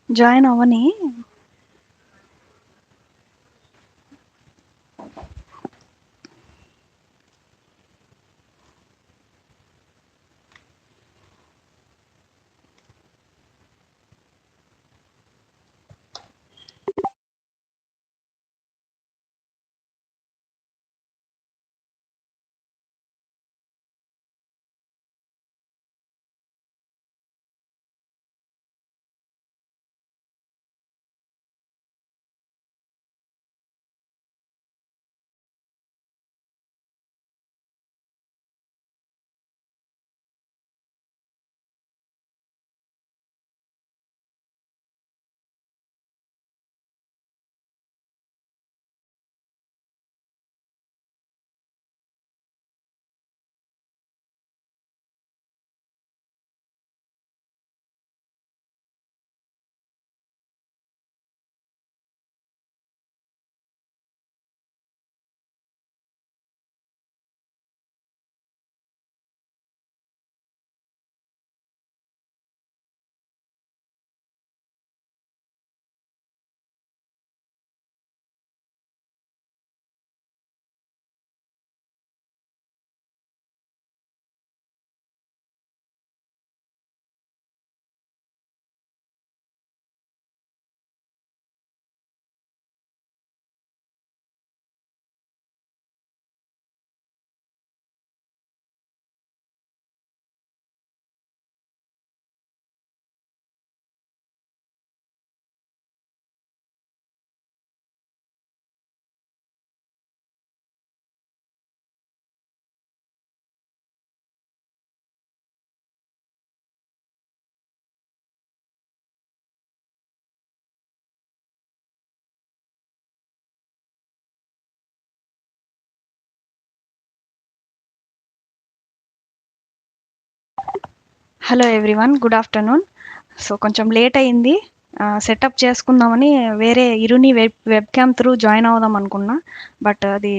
Join అవ్వని. Hello everyone, good afternoon. So కొంచెం late అయింది. సెటప్ చేసుకుందామని వేరే ఇరుని వెబ్ క్యామ్ త్రూ జాయిన్ అవుదాం అనుకున్నా, బట్ అది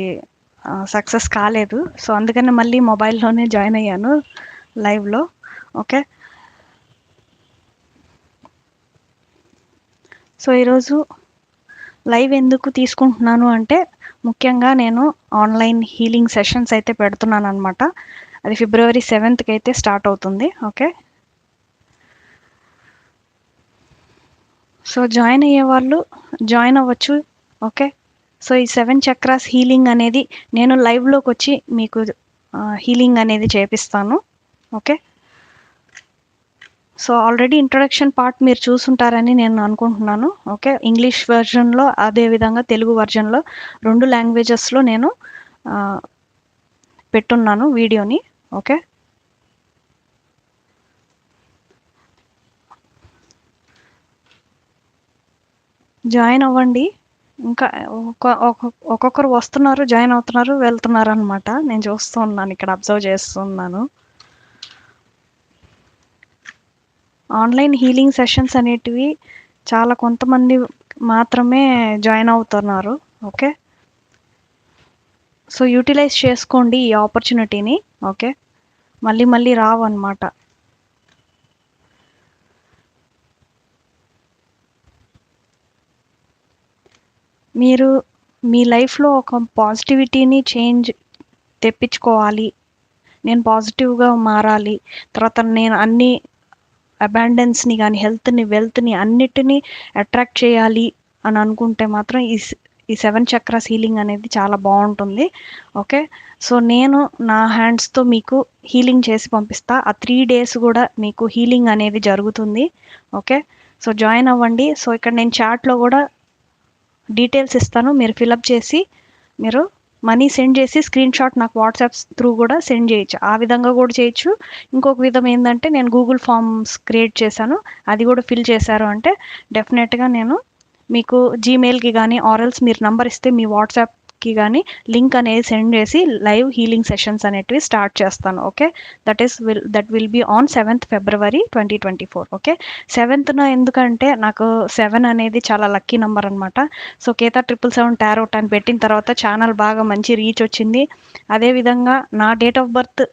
సక్సెస్ కాలేదు. సో అందుకని మళ్ళీ మొబైల్లోనే జాయిన్ అయ్యాను లైవ్లో. ఓకే, సో ఈరోజు లైవ్ ఎందుకు తీసుకుంటున్నాను అంటే, ముఖ్యంగా నేను ఆన్లైన్ హీలింగ్ సెషన్స్ అయితే పెడుతున్నాను అనమాట. అది ఫిబ్రవరి 7th అయితే స్టార్ట్ అవుతుంది. ఓకే, సో జాయిన్ అయ్యే వాళ్ళు జాయిన్ అవ్వచ్చు. ఓకే, సో ఈ 7 చక్రాస్ హీలింగ్ అనేది నేను లైవ్లోకి వచ్చి మీకు హీలింగ్ అనేది చేపిస్తాను. Okay, so already introduction part మీరు చూసుంటారని నేను అనుకుంటున్నాను. ఓకే, ఇంగ్లీష్ వర్జన్లో, అదేవిధంగా తెలుగు వర్జన్లో 2 లాంగ్వేజెస్లో నేను పెట్టున్నాను వీడియోని. ఓకే, జాయిన్ అవ్వండి. ఇంకా ఒక్కొక్కరు వస్తున్నారు, జాయిన్ అవుతున్నారు, వెళ్తున్నారు అనమాట. నేను చూస్తూ ఉన్నాను, ఇక్కడ అబ్జర్వ్ చేస్తున్నాను. ఆన్లైన్ హీలింగ్ సెషన్స్ అనేటివి చాలా కొంతమంది మాత్రమే జాయిన్ అవుతున్నారు. ఓకే, సో యూటిలైజ్ చేసుకోండి ఈ ఆపర్చునిటీని. ఓకే, మళ్ళీ మళ్ళీ రావు అనమాట. మీరు మీ లైఫ్లో ఒక పాజిటివిటీని చేంజ్ తెప్పించుకోవాలి, నేను పాజిటివ్గా మారాలి, తర్వాత నేను అన్ని అబాండెన్స్ని కానీ, హెల్త్ని, వెల్త్ని అన్నిటినీ అట్రాక్ట్ చేయాలి అని అనుకుంటే మాత్రం ఈ 7 చక్రాస్ హీలింగ్ అనేది చాలా బాగుంటుంది. ఓకే, సో నేను నా హ్యాండ్స్తో మీకు హీలింగ్ చేసి పంపిస్తా. ఆ 3 days కూడా మీకు హీలింగ్ అనేది జరుగుతుంది. ఓకే, సో జాయిన్ అవ్వండి. సో ఇక్కడ నేను చాట్లో కూడా డీటెయిల్స్ ఇస్తాను, మీరు ఫిలప్ చేసి మీరు మనీ సెండ్ చేసి స్క్రీన్ షాట్ నాకు వాట్సాప్ త్రూ కూడా సెండ్ చేయొచ్చు. ఆ విధంగా కూడా చేయొచ్చు. ఇంకొక విధం ఏంటంటే, నేను గూగుల్ ఫామ్స్ క్రియేట్ చేశాను, అది కూడా ఫిల్ చేశారు అంటే డెఫినెట్గా నేను మీకు జీమెయిల్కి కానీ, ఆర్ఎల్స్ మీరు నంబర్ ఇస్తే మీ వాట్సాప్కి కానీ లింక్ అనేది సెండ్ చేసి లైవ్ హీలింగ్ సెషన్స్ అనేటివి స్టార్ట్ చేస్తాను. Okay, that will be on 7th February 2024. Okay, 7th ఎందుకంటే నాకు 7 అనేది చాలా లక్కీ నెంబర్ అనమాట. సో కేతా 777 టారోట్ అని పెట్టిన తర్వాత ఛానల్ బాగా మంచి రీచ్ వచ్చింది. అదేవిధంగా నా date of birth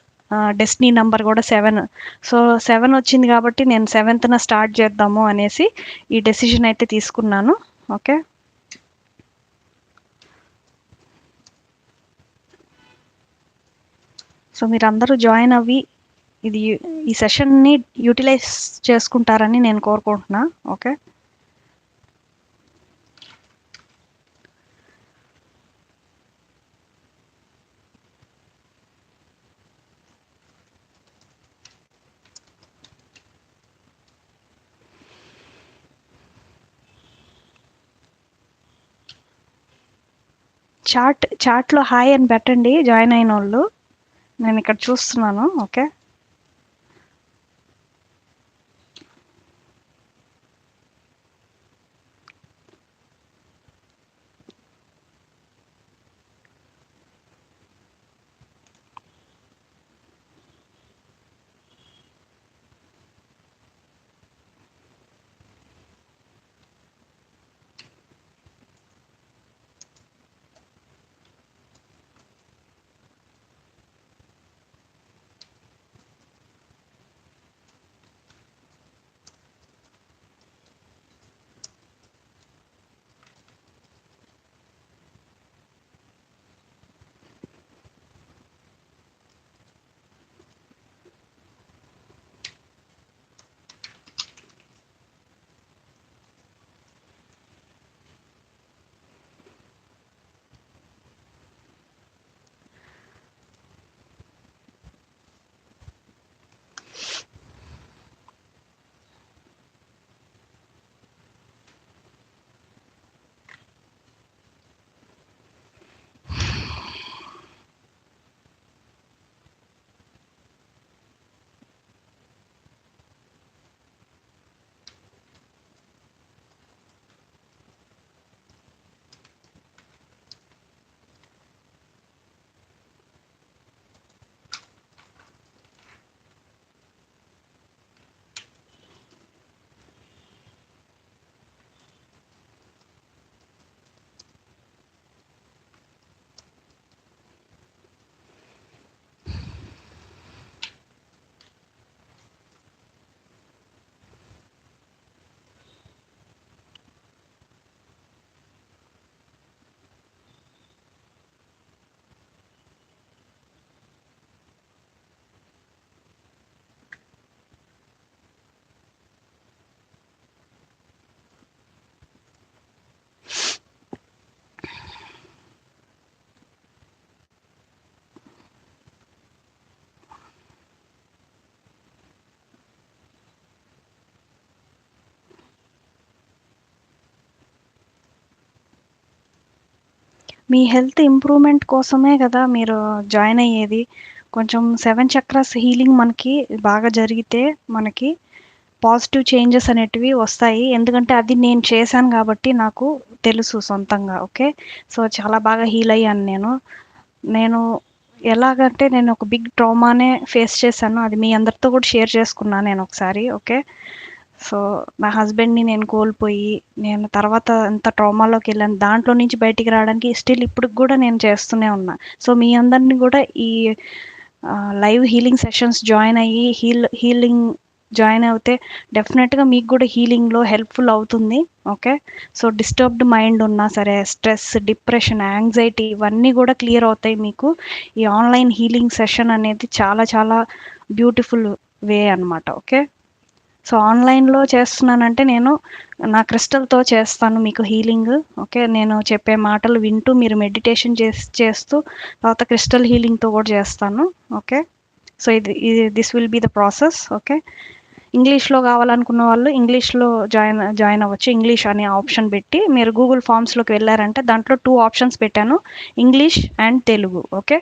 destiny number కూడా 7. సో 7 వచ్చింది కాబట్టి నేను 7th స్టార్ట్ చేద్దాము అనేసి ఈ డెసిషన్ అయితే తీసుకున్నాను. ఓకే. సో మీరందరూ జాయిన్ అవ్వి ఇది ఈ సెషన్ని యూటిలైజ్ చేసుకుంటారని నేను కోరుకుంటున్నా. ఓకే. చాట్లో హాయ్ అని పెట్టండి జాయిన్ అయిన వాళ్ళు. నేను ఇక్కడ చూస్తున్నాను. ఓకే. మీ హెల్త్ ఇంప్రూవ్మెంట్ కోసమే కదా మీరు జాయిన్ అయ్యేది. కొంచెం 7 చక్రాస్ హీలింగ్ మనకి బాగా జరిగితే మనకి పాజిటివ్ చేంజెస్ అనేటివి వస్తాయి. ఎందుకంటే అది నేను చేశాను కాబట్టి నాకు తెలుసు సొంతంగా. ఓకే. సో చాలా బాగా హీల్ అయ్యాను నేను ఎలాగంటే నేను ఒక బిగ్ ట్రామానే ఫేస్ చేశాను. అది మీ అందరితో కూడా షేర్ చేసుకున్నాను నేను ఒకసారి. ఓకే. సో నా హస్బెండ్ని నేను కోల్పోయి నేను తర్వాత అంత ట్రామాలోకి వెళ్ళాను. దాంట్లో నుంచి బయటికి రావడానికి స్టిల్ ఇప్పుడు కూడా నేను చేస్తూనే ఉన్నా. సో మీ అందరినీ కూడా ఈ లైవ్ హీలింగ్ సెషన్స్ జాయిన్ అయ్యి హీలింగ్ జాయిన్ అవుతే డెఫినెట్గా మీకు కూడా హీలింగ్లో హెల్ప్ఫుల్ అవుతుంది. ఓకే. సో డిస్టర్బ్డ్ మైండ్ ఉన్నా సరే, స్ట్రెస్, డిప్రెషన్, యాంగ్జైటీ ఇవన్నీ కూడా క్లియర్ అవుతాయి మీకు. ఈ ఆన్లైన్ హీలింగ్ సెషన్ అనేది చాలా చాలా బ్యూటిఫుల్ వే అనమాట. ఓకే. సో ఆన్లైన్లో చేస్తున్నానంటే నేను నా క్రిస్టల్తో చేస్తాను మీకు హీలింగ్. ఓకే. నేను చెప్పే మాటలు వింటూ మీరు మెడిటేషన్ చేస్తూ తర్వాత క్రిస్టల్ హీలింగ్తో కూడా చేస్తాను. Okay. So this will be the process. Okay. ఇంగ్లీష్లో కావాలనుకున్న వాళ్ళు ఇంగ్లీష్లో జాయిన్ అవ్వచ్చు. ఇంగ్లీష్ అనే ఆప్షన్ పెట్టి మీరు గూగుల్ ఫామ్స్లోకి వెళ్ళారంటే దాంట్లో 2 ఆప్షన్స్ పెట్టాను, English and Telugu. Okay.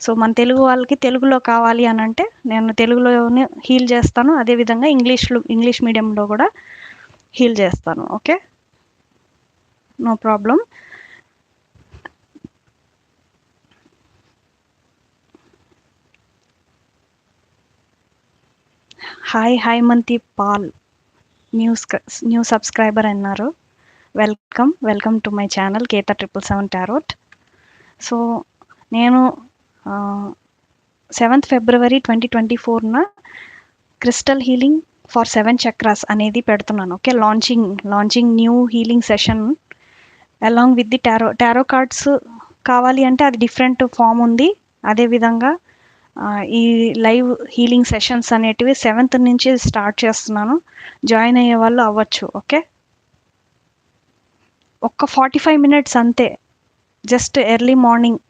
So మన తెలుగు వాళ్ళకి తెలుగులో కావాలి అని అంటే నేను తెలుగులోనే హీల్ చేస్తాను. అదేవిధంగా ఇంగ్లీష్ మీడియంలో కూడా హీల్ చేస్తాను. Okay. No problem. Haimanti Paul new subscriber అన్నారు. Welcome to my channel Ketha 777 tarot. So నేను 7th February 2024న క్రిస్టల్ హీలింగ్ ఫర్ 7 చక్రాస్ అనేది పెడుతున్నాను. Okay, launching new healing session along with the tarot cards. కావాలి అంటే అది డిఫరెంట్ ఫామ్ ఉంది. అదేవిధంగా ఈ లైవ్ హీలింగ్ సెషన్స్ అనేటివి 7th నుంచి స్టార్ట్ చేస్తున్నాను. జాయిన్ అయ్యే వాళ్ళు అవ్వచ్చు. ఓకే, ఒక్క 45 minutes అంతే, జస్ట్ ఎర్లీ మార్నింగ్.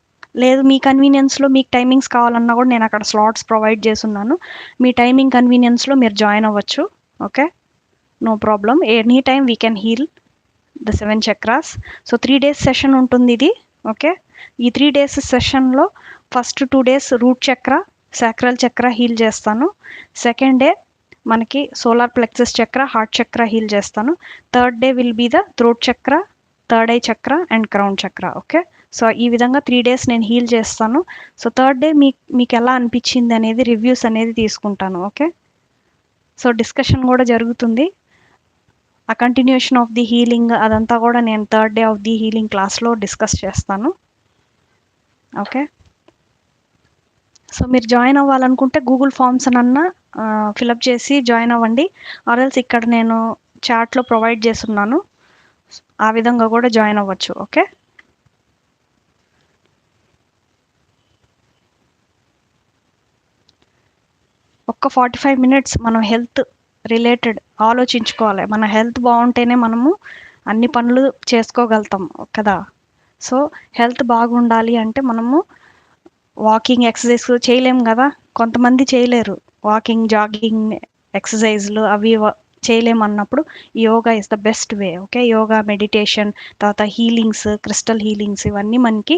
లేదు మీ కన్వీనియన్స్లో మీకు టైమింగ్స్ కావాలన్నా కూడా నేను అక్కడ స్లాట్స్ ప్రొవైడ్ చేస్తున్నాను. మీ టైమింగ్ కన్వీనియన్స్లో మీరు జాయిన్ అవ్వచ్చు. Okay, no problem. Any time we can heal the 7 chakras. So 3 days session ఉంటుంది ఇది. ఓకే, ఈ 3 days సెషన్లో first 2 days root chakra, sacral chakra heal చేస్తాను. సెకండ్ డే మనకి solar plexus chakra, heart chakra heal చేస్తాను. Third day will be the throat chakra, third eye chakra and crown chakra. Okay, so ఈ విధంగా 3 days నేను హీల్ చేస్తాను. సో థర్డ్ డే మీకు ఎలా అనిపించింది అనేది రివ్యూస్ అనేది తీసుకుంటాను. ఓకే, సో డిస్కషన్ కూడా జరుగుతుంది. ఆ కంటిన్యూషన్ ఆఫ్ ది హీలింగ్ అదంతా కూడా నేను third day of the healing క్లాస్లో డిస్కస్ చేస్తాను. ఓకే, సో మీరు జాయిన్ అవ్వాలనుకుంటే గూగుల్ ఫామ్స్ అన్నా ఫిలప్ చేసి జాయిన్ అవ్వండి. ఆర్ఎల్స్ ఇక్కడ నేను చాట్లో ప్రొవైడ్ చేస్తున్నాను, ఆ విధంగా కూడా జాయిన్ అవ్వచ్చు. ఓకే, ఒక్క 45 minutes మనం హెల్త్ రిలేటెడ్ ఆలోచించుకోవాలి. మన హెల్త్ బాగుంటేనే మనము అన్ని పనులు చేసుకోగలుగుతాం కదా. సో హెల్త్ బాగుండాలి అంటే మనము వాకింగ్, ఎక్సర్సైజ్ చేయలేం కదా. కొంతమంది చేయలేరు, వాకింగ్, జాగింగ్, ఎక్సర్సైజ్లు అవి చేయలేమన్నప్పుడు yoga is the best way. Okay, yoga, meditation, తర్వాత హీలింగ్స్, క్రిస్టల్ హీలింగ్స్ ఇవన్నీ మనకి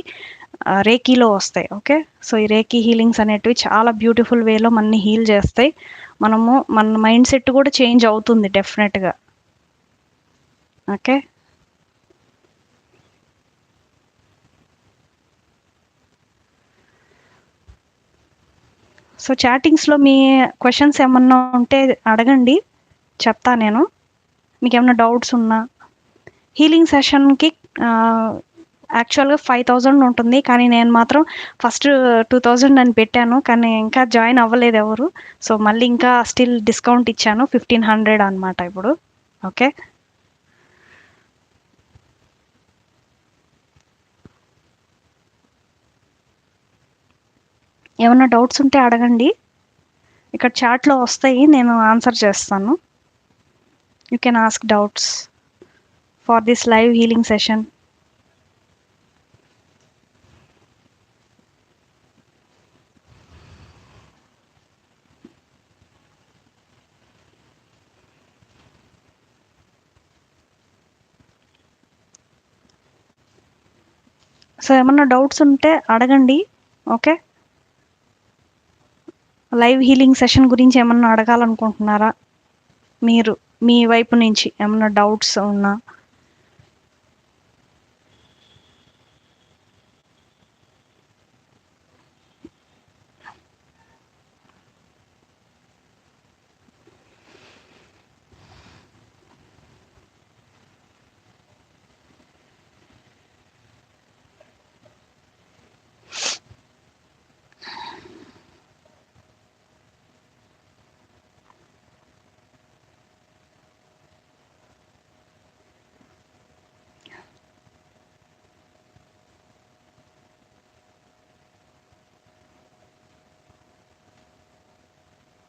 రేకీలో వస్తాయి. ఓకే, సో ఈ రేకీ హీలింగ్స్ అనేటివి చాలా బ్యూటిఫుల్ వేలో మనని హీల్ చేస్తాయి. మన మైండ్ సెట్ కూడా చేంజ్ అవుతుంది డెఫినెట్గా. ఓకే, సో చాటింగ్స్లో మీ క్వశ్చన్స్ ఏమన్నా ఉంటే అడగండి, చెప్తా నేను. మీకు ఏమైనా డౌట్స్ ఉన్నా. హీలింగ్ సెషన్కి యాక్చువల్గా 5,000 ఉంటుంది, కానీ నేను మాత్రం ఫస్ట్ 2,000 అని పెట్టాను, కానీ ఇంకా జాయిన్ అవ్వలేదు ఎవరు. సో మళ్ళీ ఇంకా స్టిల్ డిస్కౌంట్ ఇచ్చాను, 1,500 అనమాట ఇప్పుడు. ఓకే, ఏమన్నా డౌట్స్ ఉంటే అడగండి, ఇక్కడ చాట్లో వస్తాయి, నేను ఆన్సర్ చేస్తాను. You can ask doubts for this live healing session. So ఏమన్నా డౌట్స్ ఉంటే అడగండి. ఓకే, లైవ్ హీలింగ్ సెషన్ గురించి ఏమన్నా అడగాలనుకుంటున్నారా? మీరు మీ వైపు నుంచి ఏమన్నా డౌట్స్ ఉన్నా.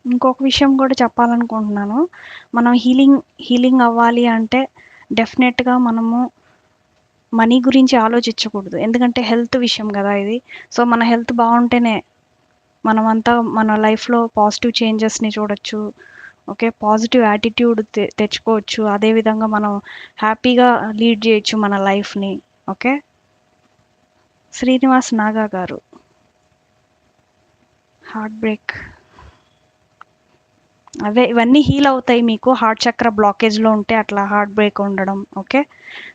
ఇంకొక విషయం కూడా చెప్పాలనుకుంటున్నాను. మనం హీలింగ్ అవ్వాలి అంటే డెఫినెట్గా మనము మనీ గురించి ఆలోచించకూడదు, ఎందుకంటే హెల్త్ విషయం కదా ఇది. సో మన హెల్త్ బాగుంటేనే మనమంతా మన లైఫ్లో పాజిటివ్ చేంజెస్ని చూడొచ్చు. ఓకే, పాజిటివ్ యాటిట్యూడ్ తెచ్చుకోవచ్చు. అదేవిధంగా మనం హ్యాపీగా లీడ్ చేయొచ్చు మన లైఫ్ని. ఓకే, శ్రీనివాస్ నాగా గారు, హార్ట్ బ్రేక్, అవే ఇవన్నీ హీల్ అవుతాయి మీకు. హార్ట్ చక్ర బ్లాకేజ్లో ఉంటే అట్లా హార్ట్ బ్రేక్ ఉండడం. ఓకే,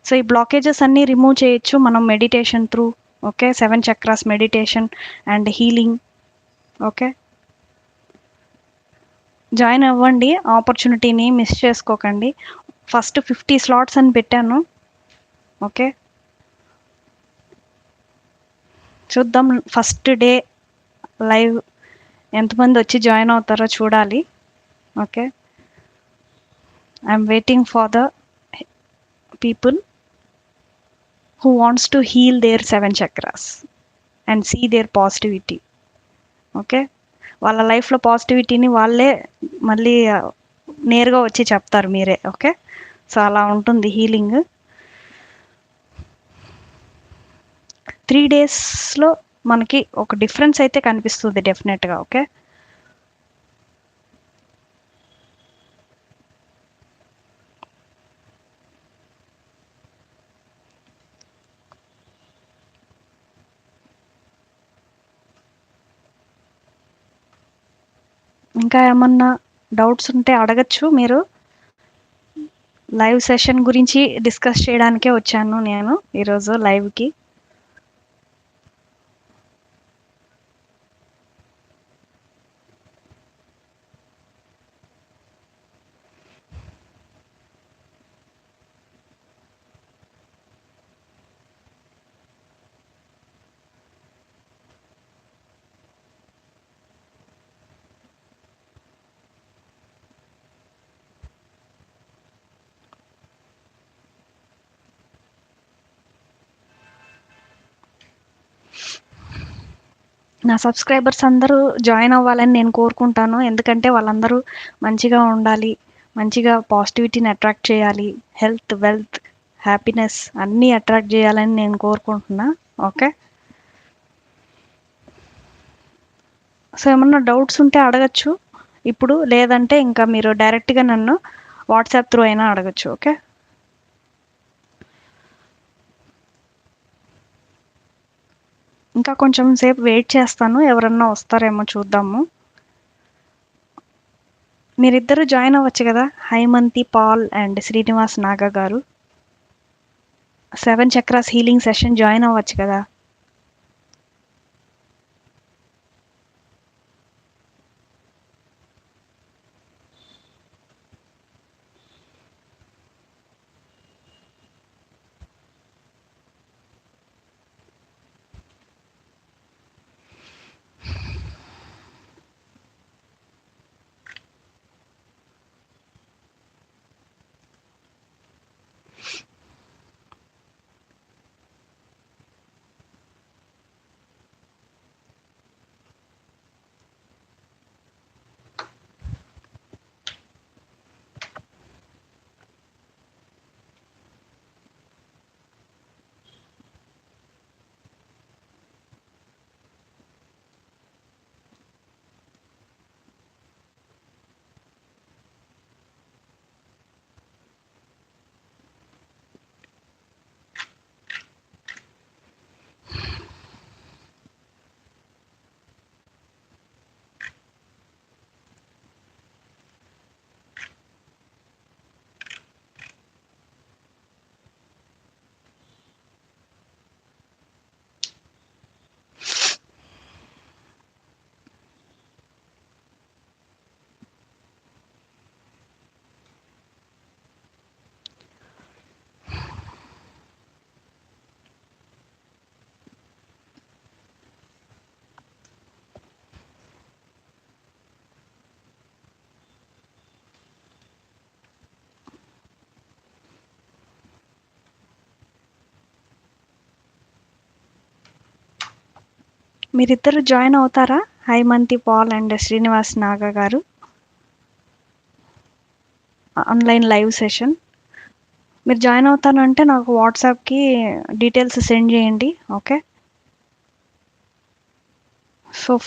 సో ఈ బ్లాకేజెస్ అన్నీ రిమూవ్ చేయొచ్చు మనం meditation through. Okay, 7 chakras meditation and healing. Okay, join అవ్వండి, ఆపర్చునిటీని మిస్ చేసుకోకండి. ఫస్ట్ 50 slots అని పెట్టాను. ఓకే, చూద్దాం. ఫస్ట్ డే లైవ్ ఎంతమంది వచ్చి జాయిన్ అవుతారో చూడాలి. Okay, I'm waiting for the people who wants to heal their 7 chakras and see their positivity. Okay, వాళ్ళ లైఫ్లో పాజిటివిటీని వాళ్ళే మళ్ళీ నేరుగా వచ్చి చెప్తారు మీరే. ఓకే, సో అలా ఉంటుంది హీలింగ్. 3 డేస్లో మనకి ఒక డిఫరెన్స్ అయితే కనిపిస్తుంది డెఫినెట్గా. ఓకే, ఇంకా ఏమన్నా డౌట్స్ ఉంటే అడగచ్చు మీరు. లైవ్ సెషన్ గురించి డిస్కస్ చేయడానికే వచ్చాను నేను ఈరోజు లైవ్కి. నా సబ్స్క్రైబర్స్ అందరూ జాయిన్ అవ్వాలని నేను కోరుకుంటాను. ఎందుకంటే వాళ్ళందరూ మంచిగా ఉండాలి, మంచిగా పాజిటివిటీని అట్రాక్ట్ చేయాలి, హెల్త్, వెల్త్, హ్యాపీనెస్ అన్నీ అట్రాక్ట్ చేయాలని నేను కోరుకుంటున్నా. ఓకే, సో ఏమన్నా డౌట్స్ ఉంటే అడగచ్చు ఇప్పుడు, లేదంటే ఇంకా మీరు డైరెక్ట్గా నన్ను వాట్సాప్ త్రూ అయినా అడగచ్చు. ఓకే, ఇంకా కొంచెం సేపు వెయిట్ చేస్తాను, ఎవరన్నా వస్తారేమో చూద్దాము. మీరిద్దరూ జాయిన్ అవ్వచ్చు కదా, హైమంతి పాల్ అండ్ శ్రీనివాస్ నాగా గారు. 7 చక్రాస్ హీలింగ్ సెషన్ జాయిన్ అవ్వచ్చు కదా. మీరిద్దరు జాయిన్ అవుతారా, హైమంతి పాల్ అండ్ శ్రీనివాస్ నాగా గారు, ఆన్లైన్ లైవ్ సెషన్? మీరు జాయిన్ అవుతానంటే నాకు వాట్సాప్కి డీటెయిల్స్ సెండ్ చేయండి. ఓకే, సో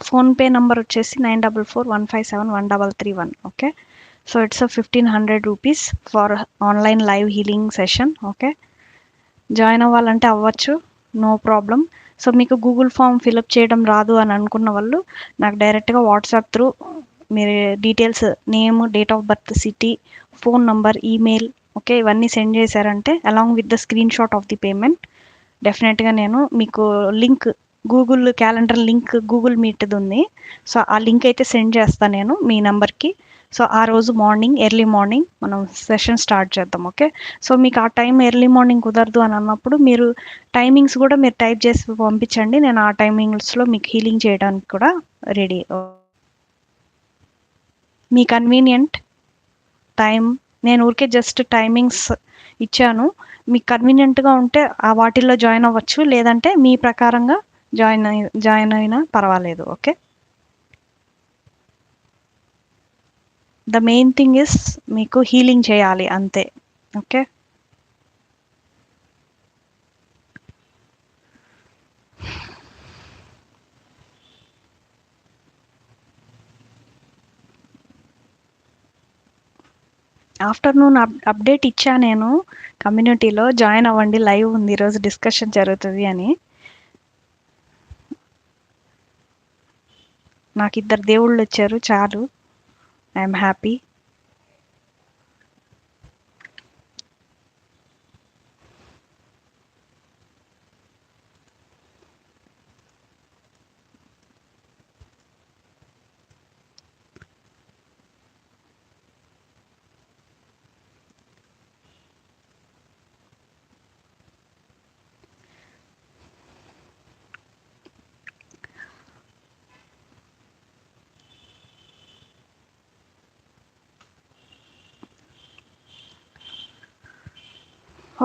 ఫోన్పే నెంబర్ వచ్చేసి 9441571331. Okay, so it's 1500 rupees for online live healing session. Okay, join అవ్వాలంటే అవ్వచ్చు, నో ప్రాబ్లం. సో మీకు గూగుల్ ఫామ్ ఫిలప్ చేయడం రాదు అని అనుకున్న వాళ్ళు నాకు డైరెక్ట్గా వాట్సాప్ త్రూ మీరు details, name, date of birth, city, phone number, email, okay, ఇవన్నీ సెండ్ చేశారంటే along with the screen shot of the payment, డెఫినెట్గా నేను మీకు link Google calendar link Google మీట్ది ఉంది. సో ఆ లింక్ అయితే సెండ్ చేస్తాను నేను మీ నెంబర్కి. సో ఆ రోజు మార్నింగ్ ఎర్లీ మార్నింగ్ మనం సెషన్ స్టార్ట్ చేద్దాం. ఓకే. సో మీకు ఆ టైం ఎర్లీ మార్నింగ్ కుదరదు అని అన్నప్పుడు మీరు టైమింగ్స్ కూడా మీరు టైప్ చేసి పంపించండి. నేను ఆ టైమింగ్స్లో మీకు హీలింగ్ చేయడానికి కూడా రెడీ. మీ కన్వీనియంట్ టైం నేను ఊరికే జస్ట్ టైమింగ్స్ ఇచ్చాను. మీకు కన్వీనియంట్గా ఉంటే ఆ వాటిల్లో జాయిన్ అవ్వచ్చు, లేదంటే మీ ప్రకారంగా జాయిన్ అయినా పర్వాలేదు. Okay. The main thing is మీకు హీలింగ్ చేయాలి అంతే. ఓకే. ఆఫ్టర్నూన్ అప్డేట్ ఇచ్చా నేను కమ్యూనిటీలో, జాయిన్ అవ్వండి, లైవ్ ఉంది ఈరోజు, డిస్కషన్ జరుగుతుంది అని. నాకు 2 దేవుళ్ళు వచ్చారు, చాలు. I'm happy.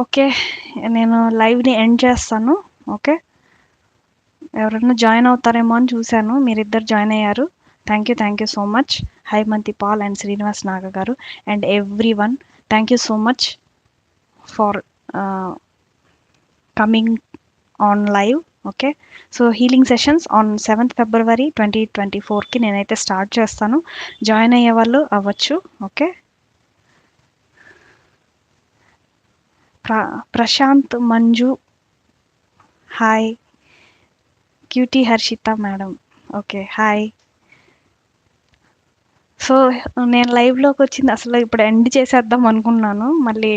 ఓకే, నేను లైవ్ని ఎండ్ చేస్తాను. ఓకే. ఎవరైనా జాయిన్ అవుతారేమో అని చూశాను, మీరిద్దరు జాయిన్ అయ్యారు. Thank you so much. Haimanti Paul and Srinivas Naga garu and everyone, thank you so much for coming on live. Okay. So healing sessions on 7th February 2024కి నేనైతే స్టార్ట్ చేస్తాను. జాయిన్ అయ్యే వాళ్ళు అవ్వచ్చు. Okay. Prashant Manju hi. Cutie Harshitha madam okay hi. So నేను లైవ్లోకి వచ్చింది అసలు ఇప్పుడు ఎండ్ చేసేద్దాం అనుకున్నాను, మళ్ళీ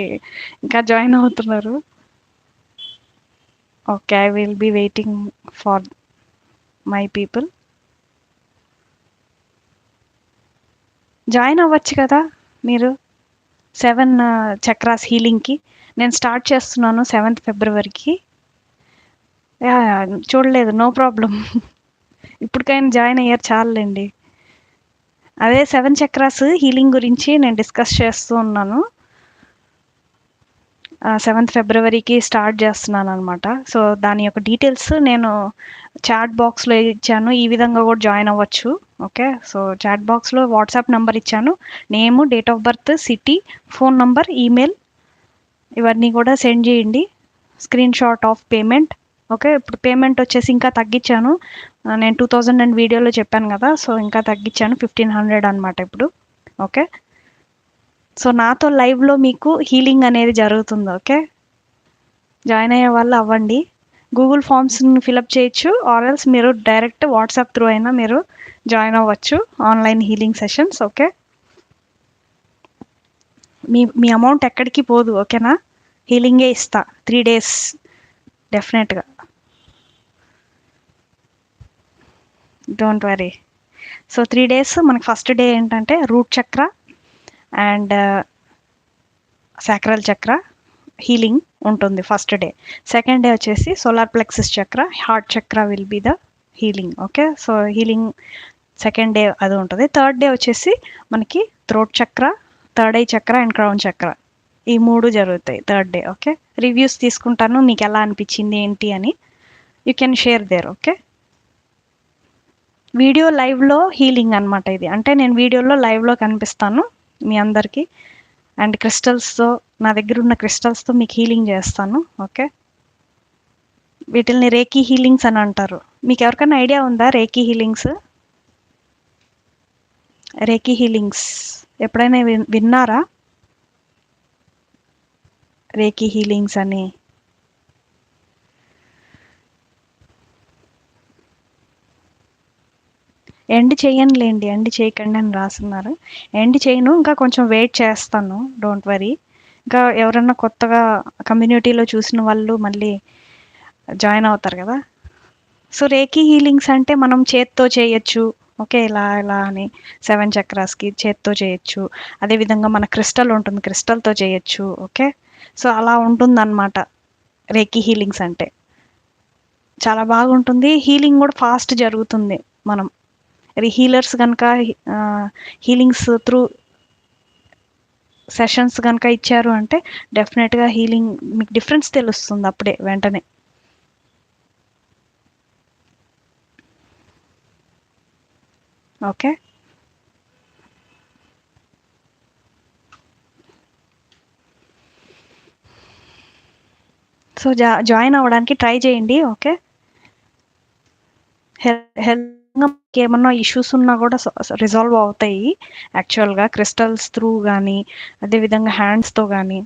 ఇంకా జాయిన్ అవుతున్నారు. Okay, I will be waiting for my people. Join అవ్వచ్చు కదా మీరు 7 చక్రాస్ హీలింగ్కి. నేను స్టార్ట్ చేస్తున్నాను 7th Februaryకి. చూడలేదు, నో ప్రాబ్లం. ఇప్పటికైనా జాయిన్ అయ్యారు, చాలండి. అదే 7 చక్రాస్ హీలింగ్ గురించి నేను డిస్కస్ చేస్తూ ఉన్నాను. 7th Februaryకి స్టార్ట్ చేస్తున్నాను అనమాట. సో దాని యొక్క డీటెయిల్స్ నేను చాట్ బాక్స్లో ఇచ్చాను, ఈ విధంగా కూడా జాయిన్ అవ్వచ్చు. ఓకే. సో చాట్ బాక్స్లో వాట్సాప్ నెంబర్ ఇచ్చాను, name, date of birth, city, phone number, email ఇవన్నీ కూడా సెండ్ చేయండి. Screen shot of payment. Okay. ఇప్పుడు పేమెంట్ వచ్చేసి ఇంకా తగ్గించాను, నేను 2000 అండ్ వీడియోలో చెప్పాను కదా, సో ఇంకా తగ్గించాను 1500 అనమాట ఇప్పుడు. ఓకే. సో నాతో లైవ్లో మీకు హీలింగ్ అనేది జరుగుతుంది. ఓకే. జాయిన్ అయ్యే వాళ్ళు అవ్వండి. గూగుల్ ఫామ్స్ని ఫిలప్ చేయొచ్చు, ఆర్ఎల్స్ మీరు డైరెక్ట్ వాట్సాప్ త్రూ అయినా మీరు జాయిన్ అవ్వచ్చు ఆన్లైన్ హీలింగ్ సెషన్స్. ఓకే. మీ అమౌంట్ ఎక్కడికి పోదు. ఓకేనా. హీలింగే ఇస్తా 3 days డెఫినెట్గా, డోంట్ వరీ. సో 3 days మనకి ఫస్ట్ డే ఏంటంటే రూట్ చక్ర అండ్ సాక్రల్ చక్ర హీలింగ్ ఉంటుంది ఫస్ట్ డే. సెకండ్ డే వచ్చేసి సోలార్ ప్లెక్సస్ చక్ర, హార్ట్ చక్ర will be the healing. Okay. So healing second day అది ఉంటుంది. థర్డ్ డే వచ్చేసి మనకి throat chakra, third eye chakra and crown చక్ర, ఈ 3 జరుగుతాయి థర్డ్ డే. ఓకే. రివ్యూస్ తీసుకుంటాను, మీకు ఎలా అనిపించింది ఏంటి అని. You can share their. Okay. Video లైవ్లో హీలింగ్ అనమాట ఇది, అంటే నేను వీడియోలో లైవ్లో కనిపిస్తాను మీ అందరికీ, అండ్ క్రిస్టల్స్తో, నా దగ్గర ఉన్న క్రిస్టల్స్తో మీకు హీలింగ్ చేస్తాను. ఓకే. వీటిల్ని రేకీ హీలింగ్స్ అని అంటారు. మీకు ఎవరికైనా ఐడియా ఉందా రేకీ హీలింగ్స్? రేకీ హీలింగ్స్ ఎప్పుడైనా విన్నారా? రేకీ హీలింగ్స్ అని. ఎండ్ చేయనులేండి, ఎండ్ చేయకండి అని రాస్తున్నారు. ఎండ్ చేయను, ఇంకా కొంచెం వెయిట్ చేస్తాను, డోంట్ వరీ. ఇంకా ఎవరన్నా కొత్తగా కమ్యూనిటీలో చూసిన వాళ్ళు మళ్ళీ జాయిన్ అవుతారు కదా. సో రేకీ హీలింగ్స్ అంటే మనం చేత్తో చేయొచ్చు. ఓకే. ఇలా ఇలా అని 7 చక్రాస్‌కి చేత్తో చేయొచ్చు. అదేవిధంగా మన క్రిస్టల్ ఉంటుంది. క్రిస్టల్‌తో చేయొచ్చు. ఓకే. సో అలా ఉంటుందన్నమాట రేకీ హీలింగ్స్ అంటే. చాలా బాగుంటుంది. హీలింగ్ కూడా ఫాస్ట్ జరుగుతుంది. మనం హీలర్స్ గనక హీలింగ్స్ త్రూ సెషన్స్ గనక ఇచ్చారు అంటే డెఫినెట్‌గా హీలింగ్ మీకు డిఫరెన్స్ తెలుస్తుంది అప్పుడే వెంటనే. ఓకే. సో జాయిన్ అవ్వడానికి ట్రై చేయండి. ఓకే. హెల్త్ ఏమన్నా ఇష్యూస్ ఉన్నా కూడా రిజాల్వ్ అవుతాయి యాక్చువల్గా క్రిస్టల్స్ త్రూ కానీ అదేవిధంగా హ్యాండ్స్తో కానీ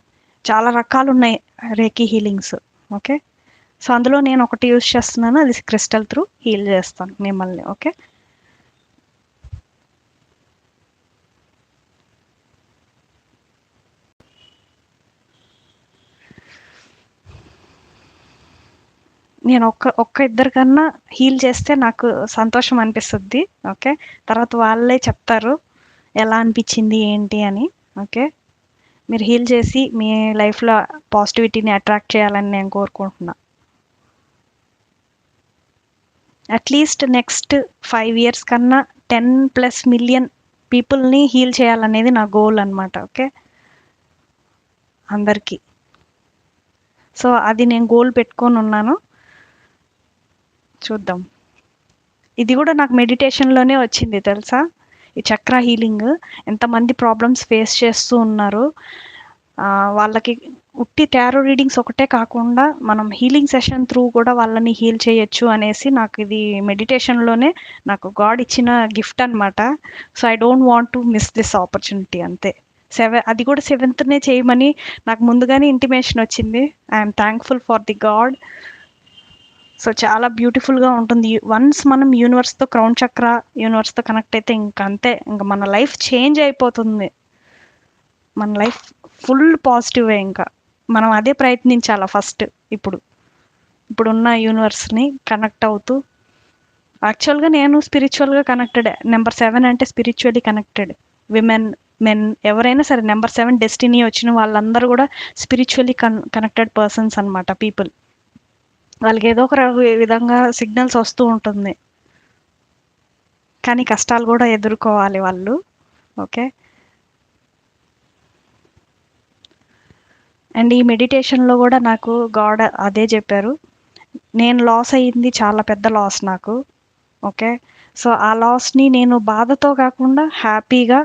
చాలా రకాలు ఉన్నాయి రేకీ హీలింగ్స్. ఓకే. సో అందులో నేను ఒకటి యూజ్ చేస్తున్నాను, అది క్రిస్టల్ త్రూ హీల్ చేస్తాను మిమ్మల్ని. ఓకే. నేను ఒక్క ఇద్దరి కన్నా హీల్ చేస్తే నాకు సంతోషం అనిపిస్తుంది. ఓకే. తర్వాత వాళ్ళే చెప్తారు ఎలా అనిపించింది ఏంటి అని. ఓకే. మీరు హీల్ చేసి మీ లైఫ్లో పాజిటివిటీని అట్రాక్ట్ చేయాలని నేను కోరుకుంటున్నా. అట్లీస్ట్ నెక్స్ట్ 5 years కన్నా 10+ million పీపుల్ని హీల్ చేయాలనేది నా గోల్ అనమాట. ఓకే. అందరికీ. సో అది నేను గోల్ పెట్టుకొని ఉన్నాను. చూద్దాం. ఇది కూడా నాకు మెడిటేషన్లోనే వచ్చింది తెలుసా, ఈ చక్ర హీలింగ్. ఎంతమంది ప్రాబ్లమ్స్ ఫేస్ చేస్తూ ఉన్నారు, వాళ్ళకి ఉట్టి టారో రీడింగ్స్ ఒకటే కాకుండా మనం హీలింగ్ సెషన్ త్రూ కూడా వాళ్ళని హీల్ చేయొచ్చు అనేసి నాకు ఇది మెడిటేషన్లోనే నాకు గాడ్ ఇచ్చిన గిఫ్ట్ అనమాట. So I don't want to miss this opportunity అంతే. అది కూడా 7th చేయమని నాకు ముందుగానే ఇంటిమేషన్ వచ్చింది. I'm thankful for the God. So చాలా బ్యూటిఫుల్గా ఉంటుంది. వన్స్ మనం యూనివర్స్తో క్రౌన్ చక్ర యూనివర్స్తో కనెక్ట్ అయితే ఇంక అంతే, ఇంకా మన లైఫ్ చేంజ్ అయిపోతుంది. మన లైఫ్ ఫుల్ పాజిటివే. ఇంకా మనం అదే ప్రయత్నించాలా ఫస్ట్. ఇప్పుడున్న యూనివర్స్ని కనెక్ట్ అవుతూ, యాక్చువల్గా నేను స్పిరిచువల్గా కనెక్టెడ్. నెంబర్ 7 అంటే స్పిరిచువల్లీ కనెక్టెడ్ విమెన్, మెన్, ఎవరైనా సరే నెంబర్ 7 డెస్టినీ వచ్చిన వాళ్ళందరూ కూడా స్పిరిచువల్లీ కనెక్టెడ్ పర్సన్స్ అనమాట. పీపుల్ వాళ్ళకి ఏదో ఒక విధంగా సిగ్నల్స్ వస్తూ ఉంటుంది, కానీ కష్టాలు కూడా ఎదుర్కోవాలి వాళ్ళు. ఓకే. అండ్ ఈ మెడిటేషన్లో కూడా నాకు గాడ్ అదే చెప్పారు. నేను లాస్ అయ్యింది చాలా పెద్ద లాస్ నాకు. ఓకే. సో ఆ లాస్ని నేను బాధతో కాకుండా హ్యాపీగా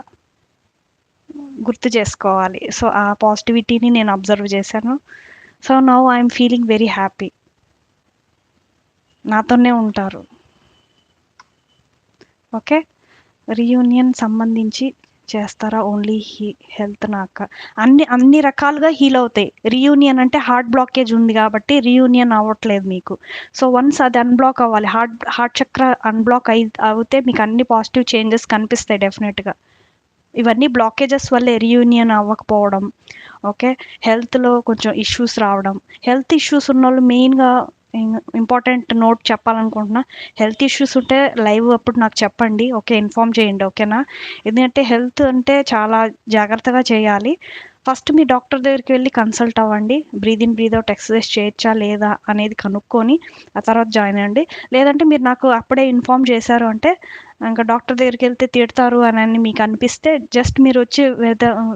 గుర్తు చేసుకోవాలి. సో ఆ పాజిటివిటీని నేను అబ్జర్వ్ చేశాను. So now I'm feeling very happy. నాతోనే ఉంటారు. ఓకే. రీయూనియన్ సంబంధించి చేస్తారా ఓన్లీ హెల్త్ నాక? అన్ని రకాలుగా హీల్ అవుతాయి. రీయూనియన్ అంటే హార్ట్ బ్లాకేజ్ ఉంది కాబట్టి రీయూనియన్ అవ్వట్లేదు మీకు. సో వన్స్ అది అన్బ్లాక్ అవ్వాలి. హార్ట్ చక్ర అన్బ్లాక్ అవుతే మీకు అన్ని పాజిటివ్ చేంజెస్ కనిపిస్తాయి డెఫినెట్గా. ఇవన్నీ బ్లాకేజెస్ వల్లే రీయూనియన్ అవ్వకపోవడం. ఓకే. హెల్త్లో కొంచెం ఇష్యూస్ రావడం. హెల్త్ ఇష్యూస్ ఉన్న వాళ్ళు మెయిన్గా ఇంపార్టెంట్ నోట్ చెప్పాలనుకుంటున్నా, హెల్త్ ఇష్యూస్ ఉంటే లైవ్ అప్పుడు నాకు చెప్పండి. ఓకే. ఇన్ఫామ్ చేయండి. ఓకేనా. ఎందుకంటే హెల్త్ అంటే చాలా జాగ్రత్తగా చేయాలి. ఫస్ట్ మీ డాక్టర్ దగ్గరికి వెళ్ళి కన్సల్ట్ అవ్వండి. Breathe in breathe out exercise చేయొచ్చా లేదా అనేది కనుక్కొని ఆ తర్వాత జాయిన్ అవ్వండి. లేదంటే మీరు నాకు అప్పుడే ఇన్ఫామ్ చేశారు అంటే ఇంకా డాక్టర్ దగ్గరికి వెళ్తే తిడతారు అని మీకు అనిపిస్తే జస్ట్ మీరు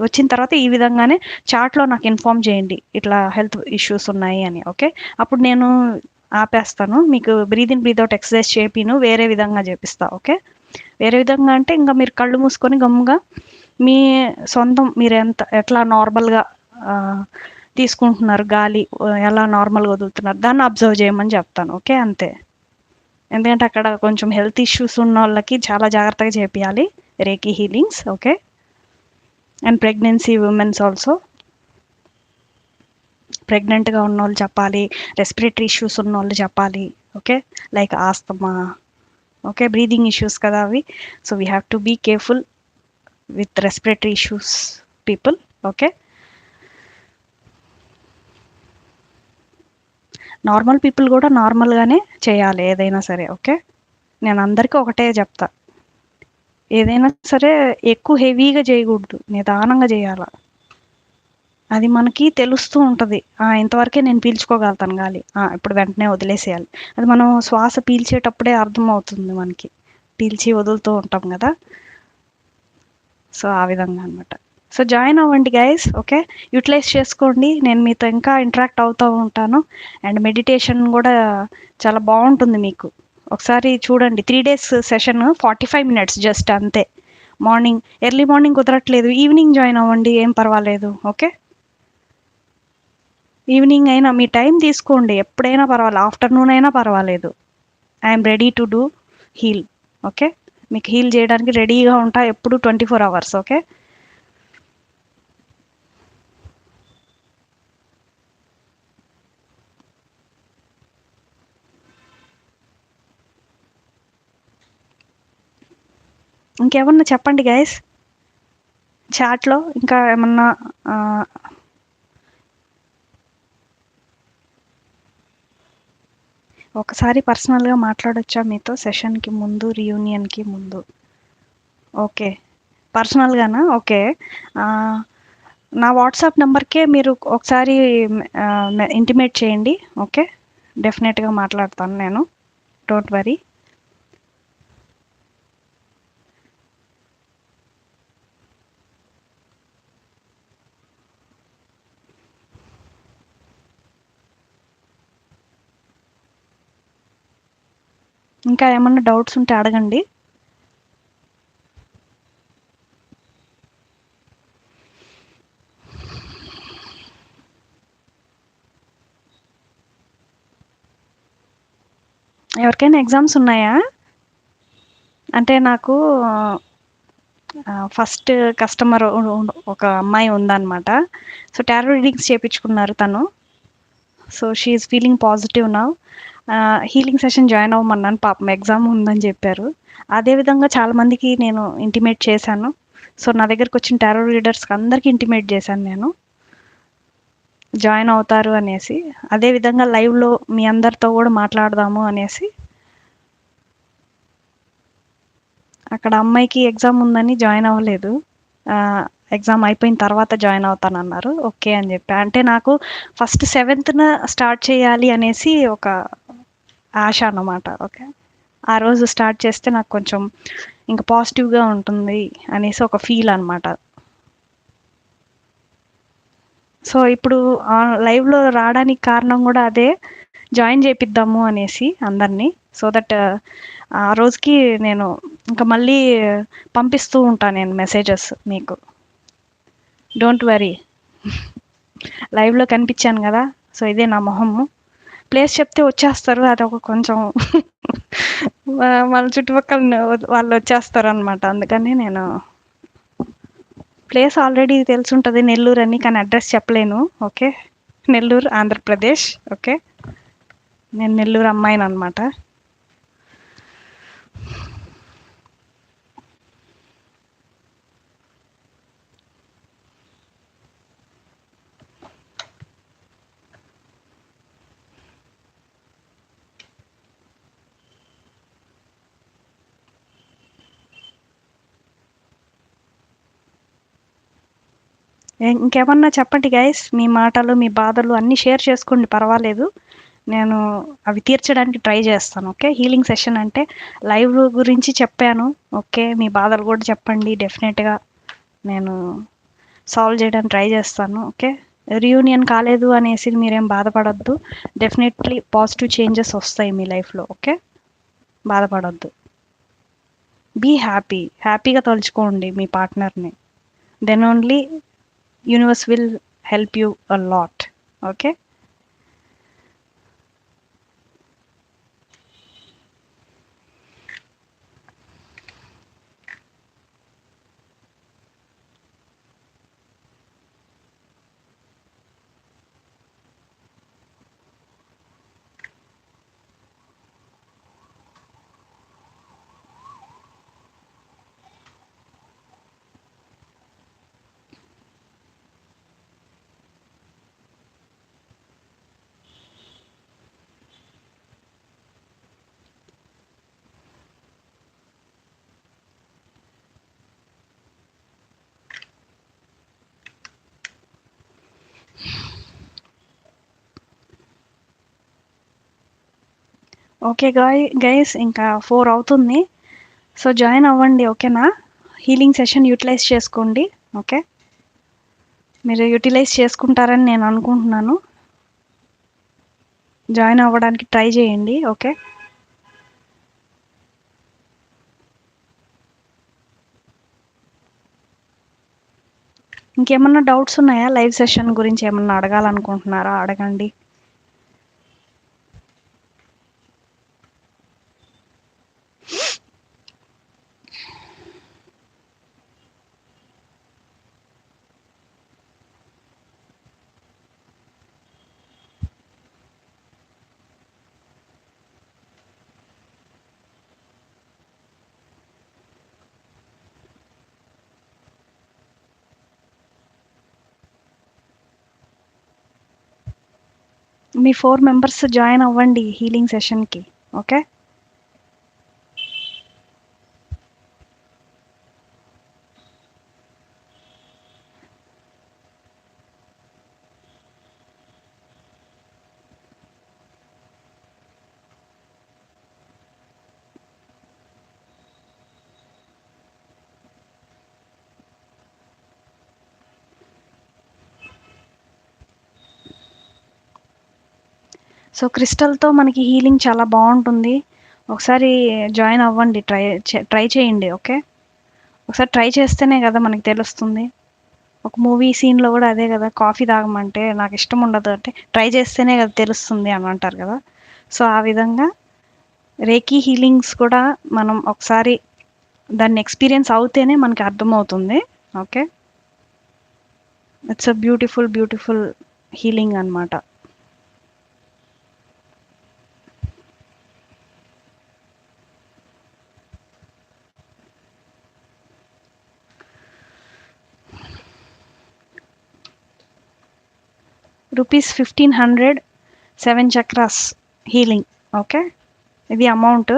వచ్చిన తర్వాత ఈ విధంగానే చాట్లో నాకు ఇన్ఫామ్ చేయండి, ఇట్లా హెల్త్ ఇష్యూస్ ఉన్నాయి అని. ఓకే. అప్పుడు నేను ఆపేస్తాను, మీకు breathe in breathe out exercise చేపిను, వేరే విధంగా చేపిస్తా. ఓకే. వేరే విధంగా అంటే ఇంకా మీరు కళ్ళు మూసుకొని గమ్ముగా మీ సొంతం మీరు ఎట్లా నార్మల్గా తీసుకుంటున్నారు గాలి, ఎలా నార్మల్గా వదులుతున్నారు దాన్ని అబ్జర్వ్ చేయమని చెప్తాను. ఓకే. అంతే. ఎందుకంటే అక్కడ కొంచెం హెల్త్ ఇష్యూస్ ఉన్న వాళ్ళకి చాలా జాగ్రత్తగా చేపియాలి Reiki healings. Okay. And pregnancy womens also, ప్రెగ్నెంట్గా ఉన్న వాళ్ళు చెప్పాలి, రెస్పిరేటరీ ఇష్యూస్ ఉన్న వాళ్ళు చెప్పాలి. Okay. Like asthma. Okay. Breathing issues కదా అవి. So we have to be careful with respiratory issues people. Okay. Normal people కూడా నార్మల్గానే చేయాలి ఏదైనా సరే. ఓకే, నేను అందరికీ ఒకటే చెప్తా, ఏదైనా సరే ఎక్కువ హెవీగా చేయకూడదు, నిదానంగా చేయాల. అది మనకి తెలుస్తూ ఉంటుంది, ఇంతవరకే నేను పీల్చుకోగలుగుతాను గాలి, ఇప్పుడు వెంటనే వదిలేసేయాలి. అది మనం శ్వాస పీల్చేటప్పుడే అర్థమవుతుంది మనకి, పీల్చి వదులుతూ ఉంటాం కదా. సో ఆ విధంగా అనమాట. సో జాయిన్ అవ్వండి గైస్. ఓకే, యూటిలైజ్ చేసుకోండి, నేను మీతో ఇంకా ఇంటరాక్ట్ అవుతూ ఉంటాను. అండ్ మెడిటేషన్ కూడా చాలా బాగుంటుంది మీకు. ఒకసారి చూడండి, 3 days సెషన్, 45 minutes జస్ట్ అంతే. మార్నింగ్, ఎర్లీ మార్నింగ్ కుదరట్లేదు, ఈవినింగ్ జాయిన్ అవ్వండి, ఏం పర్వాలేదు. ఓకే, ఈవినింగ్ అయినా మీ టైం తీసుకోండి, ఎప్పుడైనా పర్వాలేదు, ఆఫ్టర్నూన్ అయినా పర్వాలేదు. I'm ready to do heal. Okay, మీకు హీల్ చేయడానికి రెడీగా ఉంటా ఎప్పుడు, 24 hours. ఓకే, ఇంకేమన్నా చెప్పండి గైస్, చాట్లో ఇంకా ఏమన్నా. ఆ, ఒకసారి పర్సనల్గా మాట్లాడొచ్చా మీతో సెషన్కి ముందు, రియూనియన్కి ముందు? ఓకే, పర్సనల్గానా? ఓకే. ఆ, నా వాట్సాప్ నెంబర్కే మీరు ఒకసారి ఇంటిమేట్ చేయండి. ఓకే, డెఫినెట్గా మాట్లాడతాను నేను, డోంట్ వరీ. ఇంకా ఏమన్నా డౌట్స్ ఉంటే అడగండి. ఎవరికైనా ఎగ్జామ్స్ ఉన్నాయా? అంటే నాకు ఫస్ట్ కస్టమర్ ఒక అమ్మాయి ఉందన్నమాట. సో టారో రీడింగ్స్ చేయించుకున్నారు తను. So she is feeling positive now. Healing session join అవ్వమన్నాను, పాపం ఎగ్జామ్ ఉందని చెప్పారు. అదేవిధంగా చాలామందికి నేను ఇంటిమేట్ చేశాను. సో నా దగ్గరకు వచ్చిన టారో రీడర్స్కి అందరికీ ఇంటిమేట్ చేశాను నేను, జాయిన్ అవుతారు అనేసి. అదేవిధంగా లైవ్లో మీ అందరితో కూడా మాట్లాడదాము అనేసి. అక్కడ అమ్మాయికి ఎగ్జామ్ ఉందని జాయిన్ అవ్వలేదు, ఎగ్జామ్ అయిపోయిన తర్వాత జాయిన్ అవుతానన్నారు. ఓకే అని చెప్పా. అంటే నాకు ఫస్ట్ 7th స్టార్ట్ చేయాలి అనేసి ఒక ఆశ అన్నమాట. ఓకే, ఆ రోజు స్టార్ట్ చేస్తే నాకు కొంచెం ఇంకా పాజిటివ్గా ఉంటుంది అనేసి ఒక ఫీల్ అనమాట. సో ఇప్పుడు లైవ్లో రావడానికి కారణం కూడా అదే, జాయిన్ చేపిద్దాము అనేసి అందరినీ. సో దట్ ఆ రోజుకి నేను ఇంకా మళ్ళీ పంపిస్తూ ఉంటాను నేను మెసేజెస్ మీకు, డోంట్ వరీ. లైవ్లో కనిపించాను కదా, సో ఇదే నా మొహము. ప్లేస్ చెప్తే వచ్చేస్తారు, అది ఒక కొంచెం వాళ్ళ చుట్టుపక్కల వాళ్ళు వచ్చేస్తారు అనమాట. అందుకని నేను, ప్లేస్ ఆల్రెడీ తెలుసుంటుంది నెల్లూరు అని, కానీ అడ్రస్ చెప్పలేను. ఓకే, నెల్లూరు ఆంధ్రప్రదేశ్. ఓకే, నేను నెల్లూరు అమ్మాయిని అనమాట. ఇంకేమన్నా చెప్పండి గైస్, మీ మాటలు మీ బాధలు అన్నీ షేర్ చేసుకోండి, పర్వాలేదు. నేను అవి తీర్చడానికి ట్రై చేస్తాను. ఓకే, హీలింగ్ సెషన్ అంటే లైవ్ గురించి చెప్పాను. ఓకే, మీ బాధలు కూడా చెప్పండి, డెఫినెట్గా నేను సాల్వ్ చేయడానికి ట్రై చేస్తాను. ఓకే, రియూనియన్ కాలేదు అనేసి మీరేం బాధపడద్దు, డెఫినెట్లీ పాజిటివ్ చేంజెస్ వస్తాయి మీ లైఫ్లో. ఓకే, బాధపడద్దు, బీ హ్యాపీ, హ్యాపీగా తలుచుకోండి మీ పార్ట్నర్ని. Then only universe will help you a lot. Okay, okay guys, ఇంకా 4 అవుతుంది. సో జాయిన్ అవ్వండి, ఓకేనా? హీలింగ్ సెషన్ యూటిలైజ్ చేసుకోండి. ఓకే, మీరు యూటిలైజ్ చేసుకుంటారని నేను అనుకుంటున్నాను. జాయిన్ అవ్వడానికి ట్రై చేయండి. ఓకే, ఇంకేమన్నా డౌట్స్ ఉన్నాయా? లైవ్ సెషన్ గురించి ఏమన్నా అడగాలనుకుంటున్నారా? అడగండి. మీ 4 మెంబర్స్ జాయిన్ అవ్వండి హీలింగ్ సెషన్కి. ఓకే, సో క్రిస్టల్తో మనకి హీలింగ్ చాలా బాగుంటుంది. ఒకసారి జాయిన్ అవ్వండి, ట్రై చేయండి. ఓకే, ఒకసారి ట్రై చేస్తేనే కదా మనకి తెలుస్తుంది. ఒక మూవీ సీన్లో కూడా అదే కదా, కాఫీ తాగమంటే నాకు ఇష్టం ఉండదు అంటే ట్రై చేస్తేనే కదా తెలుస్తుంది అని అంటారు కదా. సో ఆ విధంగా రేకీ హీలింగ్స్ కూడా మనం ఒకసారి దాన్ని ఎక్స్పీరియన్స్ అవుతేనే మనకి అర్థమవుతుంది. Okay, it's a beautiful beautiful healing అన్నమాట. ₹1500 7 చక్రాస్ హీలింగ్. ఓకే, ఇది అమౌంట్.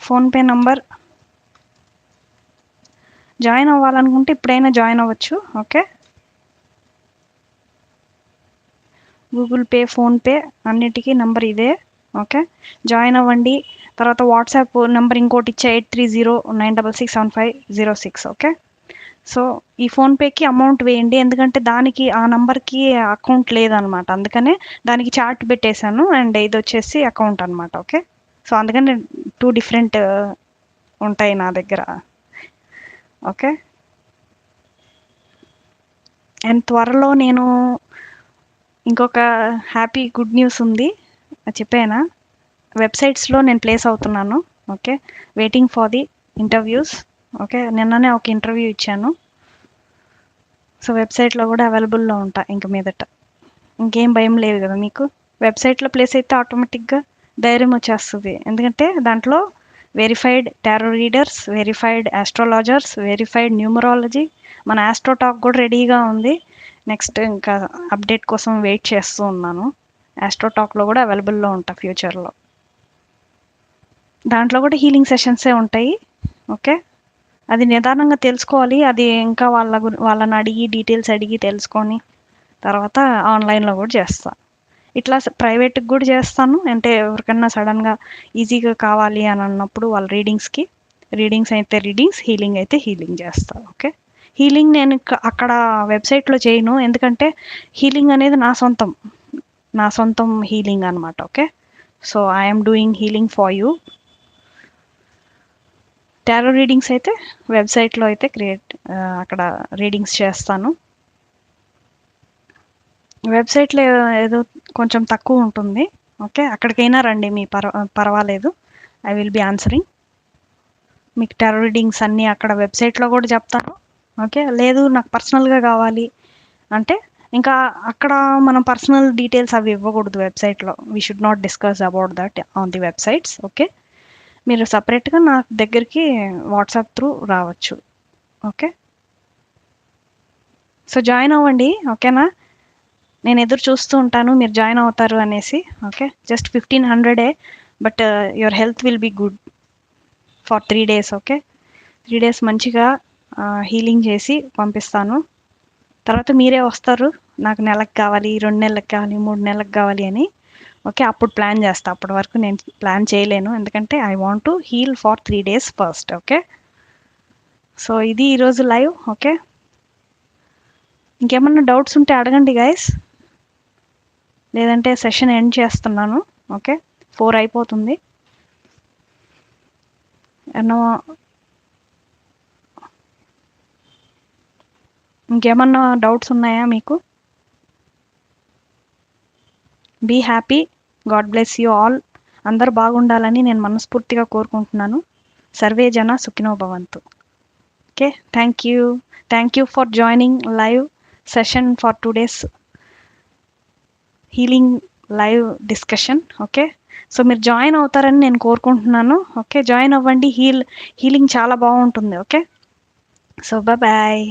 ఫోన్పే నంబర్, జాయిన్ అవ్వాలనుకుంటే ఇప్పుడైనా జాయిన్ అవ్వచ్చు. ఓకే, గూగుల్ పే, ఫోన్పే అన్నిటికీ నంబర్ ఇదే. ఓకే, జాయిన్ అవ్వండి. తర్వాత వాట్సాప్ నెంబర్ ఇంకోటి ఇచ్చే 8309667506. ఓకే, సో ఈ ఫోన్పేకి అమౌంట్ వేయండి, ఎందుకంటే దానికి ఆ నంబర్కి అకౌంట్ లేదనమాట, అందుకనే దానికి చార్ట్ పెట్టేశాను. అండ్ ఇది వచ్చేసి అకౌంట్ అనమాట. ఓకే, సో అందుకని 2 డిఫరెంట్ ఉంటాయి నా దగ్గర. ఓకే, అండ్ త్వరలో నేను ఇంకొక హ్యాపీ గుడ్ న్యూస్ ఉంది, అది చెప్పానా? వెబ్సైట్స్లో నేను ప్లేస్ అవుతున్నాను. Okay, waiting for the interviews. Okay, నిన్ననే ఒక ఇంటర్వ్యూ ఇచ్చాను. సో వెబ్సైట్లో కూడా అవైలబుల్లో ఉంటా ఇంక మీదట. ఇంకేం భయం లేదు కదా మీకు. వెబ్సైట్లో ప్లేస్ అయితే ఆటోమేటిక్గా ధైర్యం వచ్చేస్తుంది, ఎందుకంటే దాంట్లో verified tarot readers, verified astrologers, verified numerology, మన ఆస్ట్రోటాక్ కూడా రెడీగా ఉంది. నెక్స్ట్ ఇంకా అప్డేట్ కోసం వెయిట్ చేస్తూ ఉన్నాను. ఆస్ట్రోటాక్లో కూడా అవైలబుల్లో ఉంటా ఫ్యూచర్లో. దాంట్లో కూడా హీలింగ్ సెషన్సే ఉంటాయి. ఓకే, అది నిదానంగా తెలుసుకోవాలి. అది ఇంకా వాళ్ళని అడిగి డీటెయిల్స్ అడిగి తెలుసుకొని తర్వాత ఆన్లైన్లో కూడా చేస్తా. ఇట్లా ప్రైవేట్కి కూడా చేస్తాను, అంటే ఎవరికన్నా సడన్గా ఈజీగా కావాలి అని అన్నప్పుడు వాళ్ళ రీడింగ్స్ అయితే రీడింగ్స్, హీలింగ్ అయితే హీలింగ్ చేస్తాను. ఓకే, హీలింగ్ నేను అక్కడ వెబ్సైట్లో చేయను, ఎందుకంటే హీలింగ్ అనేది నా సొంతం హీలింగ్ అనమాట. Okay, so I'm doing healing for you. Tarot readings అయితే వెబ్సైట్లో అయితే అక్కడ రీడింగ్స్ చేస్తాను. వెబ్సైట్లో ఏదో కొంచెం తక్కువ ఉంటుంది. ఓకే, అక్కడికైనా రండి, మీ పర్వాలేదు. I will be answering. మీకు టారో రీడింగ్స్ అన్నీ అక్కడ వెబ్సైట్లో కూడా చెప్తాను. ఓకే, లేదు నాకు పర్సనల్గా కావాలి అంటే ఇంకా అక్కడ మనం పర్సనల్ డీటెయిల్స్ అవి ఇవ్వకూడదు వెబ్సైట్లో. We should not discuss about that on the websites. Okay, మీరు సపరేట్గా నా దగ్గరికి వాట్సాప్ త్రూ రావచ్చు. ఓకే, సో జాయిన్ అవ్వండి. ఓకేనా? నేను ఎదురు చూస్తూ ఉంటాను మీరు జాయిన్ అవుతారు అనేసి. Okay, just 1500, but your health will be good for 3 days. Okay, 3 days మంచిగా హీలింగ్ చేసి పంపిస్తాను. తర్వాత మీరే వస్తారు, నాకు నెలకు కావాలి, 2 నెలలకు కావాలి, 3 నెలలకు కావాలి అని. ఓకే, అప్పుడు ప్లాన్ చేస్తా. అప్పటి వరకు నేను ప్లాన్ చేయలేను, ఎందుకంటే I want to heal for 3 days first. Okay, so ఇది ఈరోజు లైవ్. ఓకే, ఇంకేమన్నా డౌట్స్ ఉంటే అడగండి గైస్, లేదంటే సెషన్ ఎండ్ చేస్తున్నాను. ఓకే, 4 అయిపోతుంది. ఎన్నో ఇంకేమన్నా డౌట్స్ ఉన్నాయా మీకు? Be happy, God bless you all. అందరు బాగుండాలని నేను మనస్ఫూర్తిగా కోరుకుంటున్నాను. సర్వే జన సుఖినో భవంతు. Okay, thank you for joining live session for 2 days healing live discussion. Okay, so మీరు జాయిన్ అవుతారని నేను కోరుకుంటున్నాను. ఓకే, జాయిన్ అవ్వండి, హీలింగ్ చాలా బాగుంటుంది. Okay, so bye.